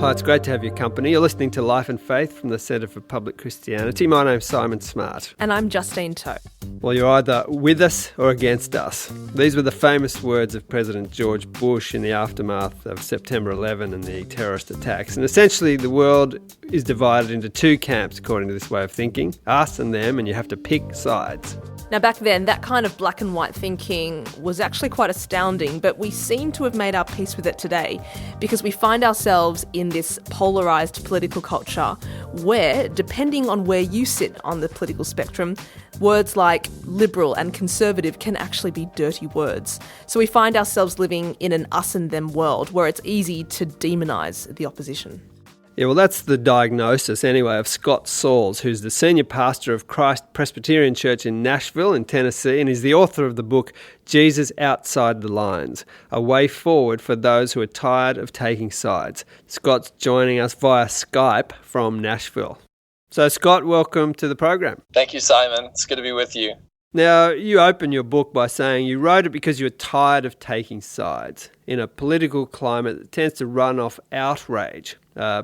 Hi, it's great to have your company. You're listening to Life and Faith from the Centre for Public Christianity. My name's Simon Smart. And I'm Justine Tote. Well, you're either with us or against us. These were the famous words of President George Bush in the aftermath of September 11 and the terrorist attacks. And essentially, the world is divided into two camps, according to this way of thinking, us and them, and you have to pick sides. Now, back then, that kind of black and white thinking was actually quite astounding, but we seem to have made our peace with it today because we find ourselves in this polarised political culture where, depending on where you sit on the political spectrum, words like liberal and conservative can actually be dirty words. So we find ourselves living in an us and them world where it's easy to demonise the opposition. Yeah, well, that's the diagnosis, anyway, of Scott Sauls, who's the senior pastor of Christ Presbyterian Church in Nashville in Tennessee, and is the author of the book Jesus Outside the Lines, a way forward for those who are tired of taking sides. Scott's joining us via Skype from Nashville. So, Scott, welcome to the program. Thank you, Simon. It's good to be with you. Now, you open your book by saying you wrote it because you were tired of taking sides in a political climate that tends to run off outrage.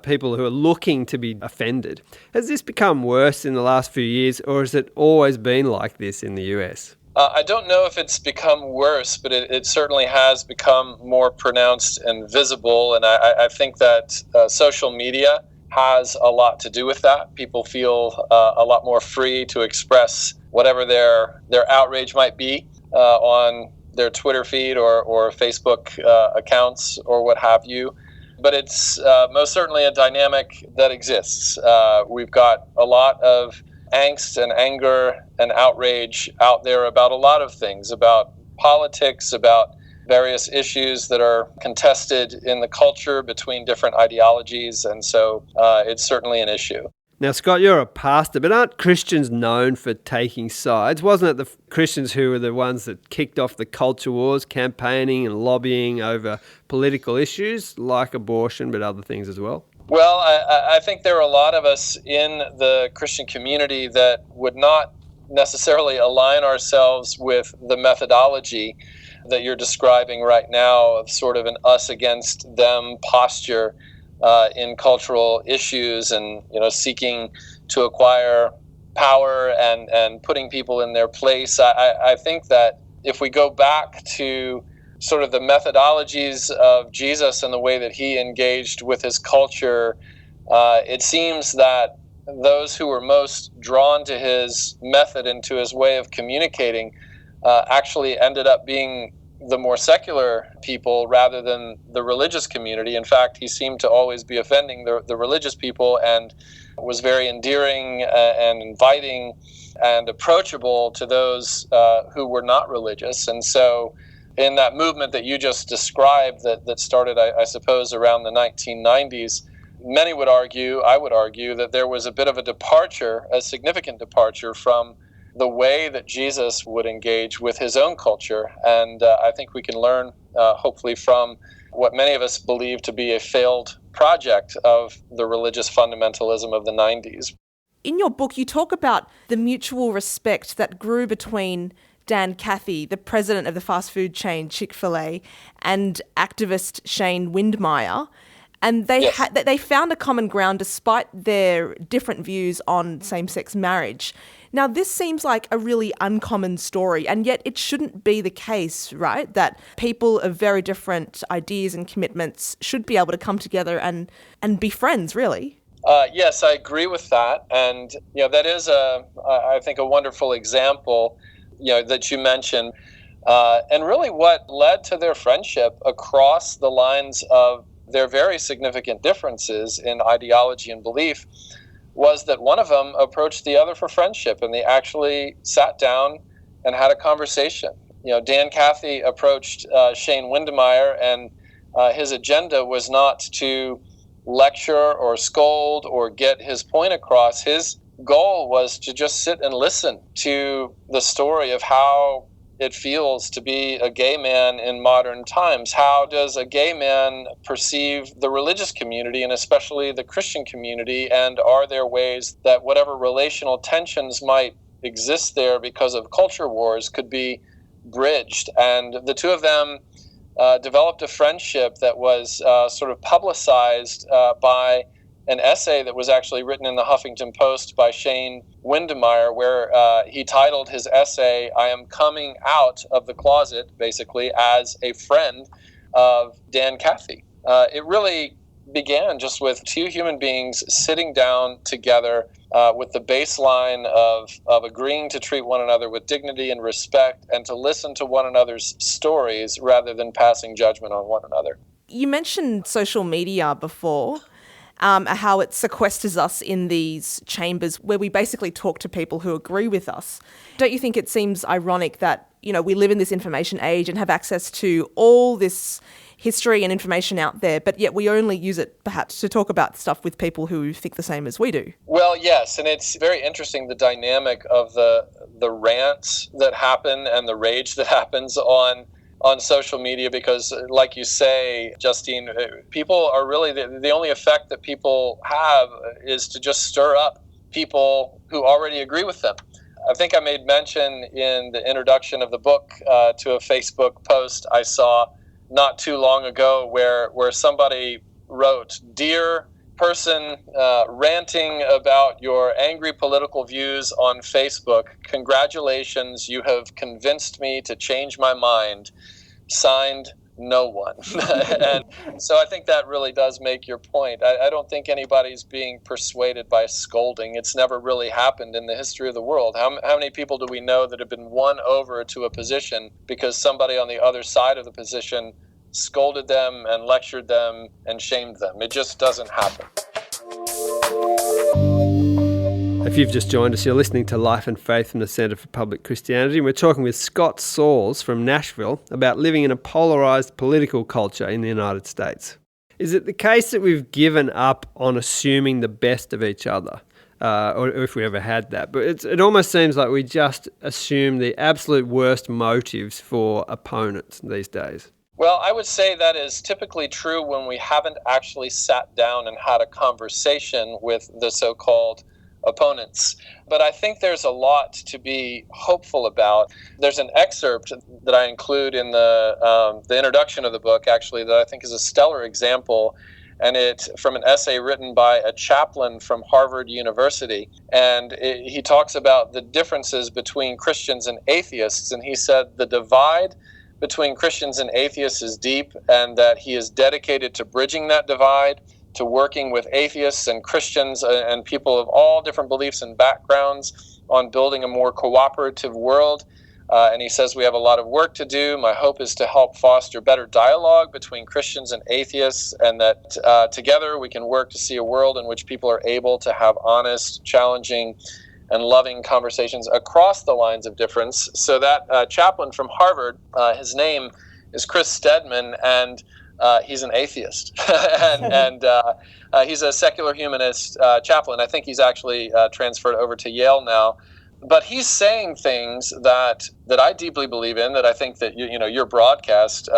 People who are looking to be offended. Has this become worse in the last few years, or has it always been like this in the US? I don't know if it's become worse, but it certainly has become more pronounced and visible, and I think that social media has a lot to do with that. People feel a lot more free to express whatever their outrage might be on their Twitter feed or Facebook accounts or what have you. But it's most certainly a dynamic that exists. We've got a lot of angst and anger and outrage out there about a lot of things, about politics, about various issues that are contested in the culture between different ideologies, and so it's certainly an issue. Now, Scott, you're a pastor, but aren't Christians known for taking sides? Wasn't it the Christians who were the ones that kicked off the culture wars, campaigning and lobbying over political issues like abortion, but other things as well? Well, I think there are a lot of us in the Christian community that would not necessarily align ourselves with the methodology that you're describing right now of sort of an us against them posture in cultural issues and, seeking to acquire power and putting people in their place. I think that if we go back to sort of the methodologies of Jesus and the way that he engaged with his culture, it seems that those who were most drawn to his method and to his way of communicating actually ended up being the more secular people rather than the religious community. In fact, he seemed to always be offending the religious people and was very endearing and inviting and approachable to those who were not religious. And so in that movement that you just described that started, I suppose, around the 1990s, many would argue, I would argue, that there was a bit of a departure, a significant departure from the way that Jesus would engage with his own culture. And I think we can learn, hopefully, from what many of us believe to be a failed project of the religious fundamentalism of the 90s. In your book, you talk about the mutual respect that grew between Dan Cathy, the president of the fast food chain Chick-fil-A, and activist Shane Windmeyer. And they found a common ground despite their different views on same-sex marriage. Now, this seems like a really uncommon story, and yet it shouldn't be the case, right? That people of very different ideas and commitments should be able to come together and be friends, really. Yes, I agree with that. And, that is, I think, a wonderful example, that you mentioned. And really what led to their friendship across the lines of their very significant differences in ideology and belief was that one of them approached the other for friendship, and they actually sat down and had a conversation. Dan Cathy approached Shane Windmeyer, and his agenda was not to lecture or scold or get his point across. His goal was to just sit and listen to the story of how it feels to be a gay man in modern times. How does a gay man perceive the religious community, and especially the Christian community? And are there ways that whatever relational tensions might exist there because of culture wars could be bridged? And the two of them developed a friendship that was sort of publicized by an essay that was actually written in the Huffington Post by Shane Windemeyer, where he titled his essay, "I am coming out of the closet," basically, as a friend of Dan Cathy. It really began just with two human beings sitting down together with the baseline of agreeing to treat one another with dignity and respect and to listen to one another's stories rather than passing judgment on one another. You mentioned social media before, how it sequesters us in these chambers where we basically talk to people who agree with us. Don't you think it seems ironic that, we live in this information age and have access to all this history and information out there, but yet we only use it perhaps to talk about stuff with people who think the same as we do? Well, yes, and it's very interesting, the dynamic of the rants that happen and the rage that happens on social media, because like you say, Justine, people are really, the only effect that people have is to just stir up people who already agree with them. I think I made mention in the introduction of the book to a Facebook post I saw not too long ago where somebody wrote, "Dear person ranting about your angry political views on Facebook, congratulations, you have convinced me to change my mind. Signed, no one." And so I think that really does make your point. I don't think anybody's being persuaded by scolding. It's never really happened in the history of the world. How many people do we know that have been won over to a position because somebody on the other side of the position scolded them and lectured them and shamed them? It just doesn't happen. If you've just joined us, you're listening to Life and Faith from the Centre for Public Christianity. We're talking with Scott Sauls from Nashville about living in a polarised political culture in the United States. Is it the case that we've given up on assuming the best of each other? Or if we ever had that. But it almost seems like we just assume the absolute worst motives for opponents these days. Well, I would say that is typically true when we haven't actually sat down and had a conversation with the so-called opponents. But I think there's a lot to be hopeful about. There's an excerpt that I include in the introduction of the book, actually, that I think is a stellar example, and it's from an essay written by a chaplain from Harvard University. And he talks about the differences between Christians and atheists, and he said the divide between Christians and atheists is deep, and that he is dedicated to bridging that divide, to working with atheists and Christians and people of all different beliefs and backgrounds on building a more cooperative world. And he says we have a lot of work to do. My hope is to help foster better dialogue between Christians and atheists, and that together we can work to see a world in which people are able to have honest, challenging, and loving conversations across the lines of difference. So that chaplain from Harvard, his name is Chris Stedman, and he's an atheist, and he's a secular humanist chaplain. I think he's actually transferred over to Yale now. But he's saying things that I deeply believe in, that I think that your broadcast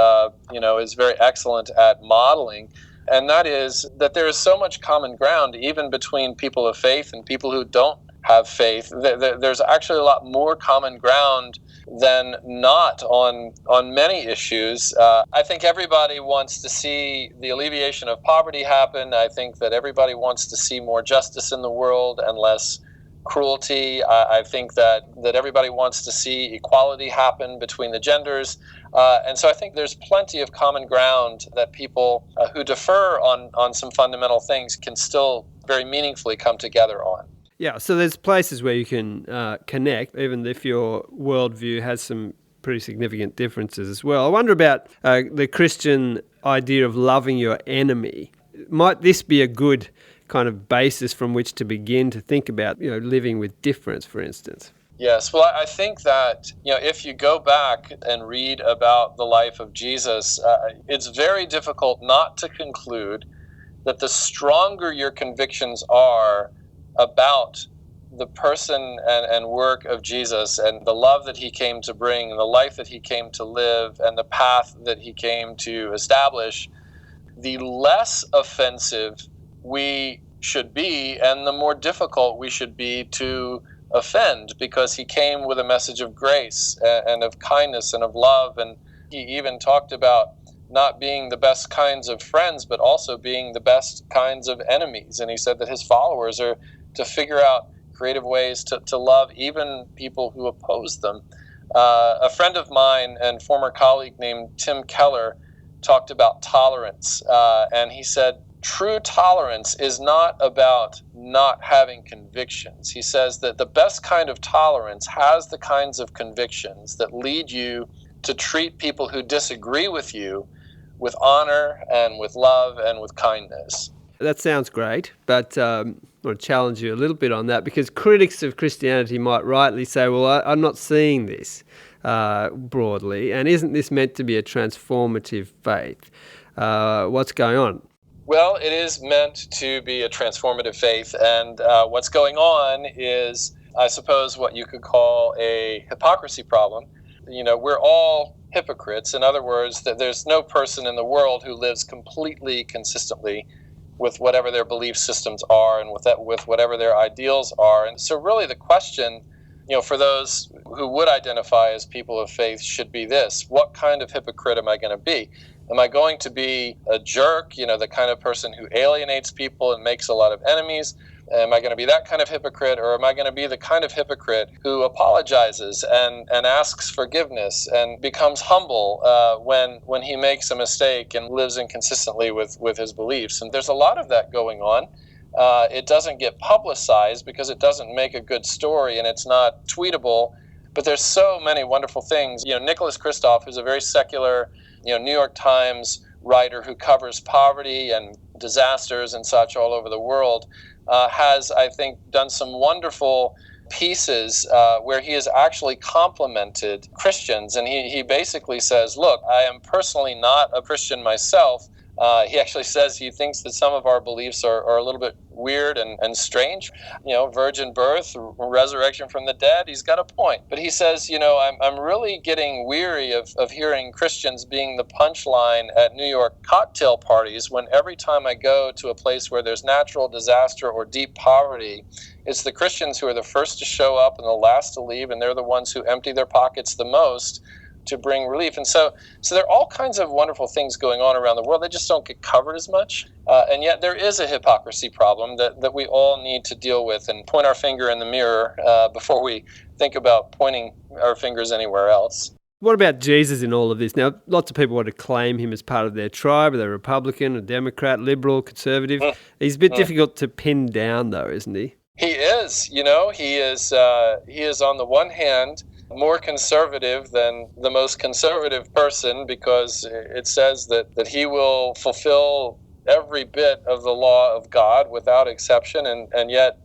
is very excellent at modeling, and that is that there is so much common ground even between people of faith and people who don't have faith. There's actually a lot more common ground than not on many issues. I think everybody wants to see the alleviation of poverty happen. I think that everybody wants to see more justice in the world and less cruelty. I think that everybody wants to see equality happen between the genders. And so I think there's plenty of common ground that people who differ on some fundamental things can still very meaningfully come together on. Yeah, so there's places where you can connect, even if your worldview has some pretty significant differences as well. I wonder about the Christian idea of loving your enemy. Might this be a good kind of basis from which to begin to think about, living with difference, for instance? Yes, well, I think that, if you go back and read about the life of Jesus, it's very difficult not to conclude that the stronger your convictions are about the person and work of Jesus and the love that he came to bring and the life that he came to live and the path that he came to establish, the less offensive we should be and the more difficult we should be to offend, because he came with a message of grace and of kindness and of love. And he even talked about not being the best kinds of friends, but also being the best kinds of enemies. And he said that his followers are to figure out creative ways to love even people who oppose them. A friend of mine and former colleague named Tim Keller talked about tolerance, and he said, true tolerance is not about not having convictions. He says that the best kind of tolerance has the kinds of convictions that lead you to treat people who disagree with you with honor and with love and with kindness. That sounds great, but I want to challenge you a little bit on that, because critics of Christianity might rightly say, well, I'm not seeing this broadly, and isn't this meant to be a transformative faith? What's going on? Well, it is meant to be a transformative faith, and what's going on is, I suppose, what you could call a hypocrisy problem. We're all hypocrites. In other words, that there's no person in the world who lives completely consistently with whatever their belief systems are and with whatever their ideals are. And so really the question, for those who would identify as people of faith should be this: what kind of hypocrite am I going to be? Am I going to be a jerk, the kind of person who alienates people and makes a lot of enemies? Am I going to be that kind of hypocrite, or am I going to be the kind of hypocrite who apologizes and asks forgiveness and becomes humble when he makes a mistake and lives inconsistently with his beliefs? And there's a lot of that going on. It doesn't get publicized because it doesn't make a good story and it's not tweetable, but there's so many wonderful things. Nicholas Kristof, who's a very secular New York Times writer who covers poverty and disasters and such all over the world, has, I think, done some wonderful pieces where he has actually complimented Christians. And he basically says, look, I am personally not a Christian myself. He actually says he thinks that some of our beliefs are a little bit weird and strange. Virgin birth, resurrection from the dead, he's got a point. But he says, I'm really getting weary of hearing Christians being the punchline at New York cocktail parties when every time I go to a place where there's natural disaster or deep poverty, it's the Christians who are the first to show up and the last to leave, and they're the ones who empty their pockets the most to bring relief. And so there are all kinds of wonderful things going on around the world. They just don't get covered as much. And yet there is a hypocrisy problem that we all need to deal with and point our finger in the mirror before we think about pointing our fingers anywhere else. What about Jesus in all of this? Now, lots of people want to claim him as part of their tribe. They're Republican, a Democrat, liberal, conservative. He's a bit difficult to pin down, though, isn't he? He is. He is on the one hand more conservative than the most conservative person, because it says that he will fulfill every bit of the law of God without exception, and yet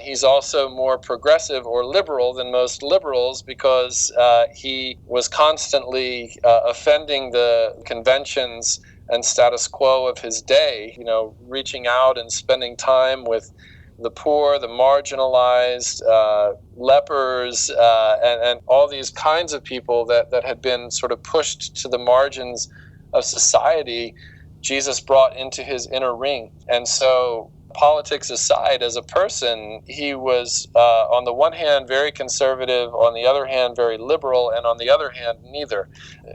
he's also more progressive or liberal than most liberals, because he was constantly offending the conventions and status quo of his day, reaching out and spending time with the poor, the marginalized, lepers, and all these kinds of people that had been sort of pushed to the margins of society. Jesus brought into his inner ring. And so, politics aside, as a person, he was, on the one hand, very conservative, on the other hand, very liberal, and on the other hand, neither,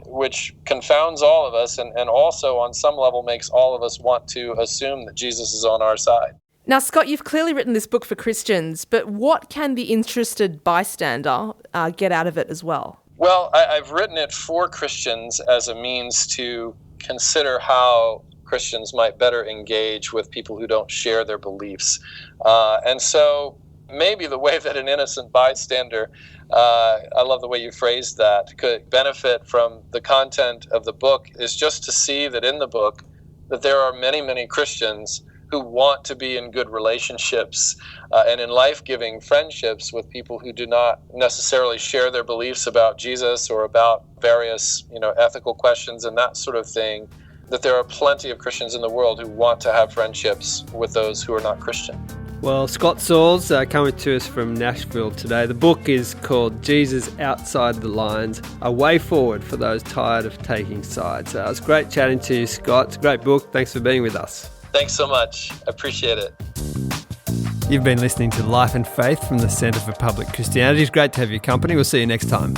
which confounds all of us and also, on some level, makes all of us want to assume that Jesus is on our side. Now, Scott, you've clearly written this book for Christians, but what can the interested bystander get out of it as well? Well, I've written it for Christians as a means to consider how Christians might better engage with people who don't share their beliefs. And so maybe the way that an innocent bystander, I love the way you phrased that, could benefit from the content of the book is just to see that in the book that there are many, many Christians who want to be in good relationships and in life-giving friendships with people who do not necessarily share their beliefs about Jesus or about various, ethical questions and that sort of thing, that there are plenty of Christians in the world who want to have friendships with those who are not Christian. Well, Scott Sauls coming to us from Nashville today. The book is called Jesus Outside the Lines, A Way Forward for Those Tired of Taking Sides. It's great chatting to you, Scott. It's a great book. Thanks for being with us. Thanks so much. I appreciate it. You've been listening to Life and Faith from the Centre for Public Christianity. It's great to have your company. We'll see you next time.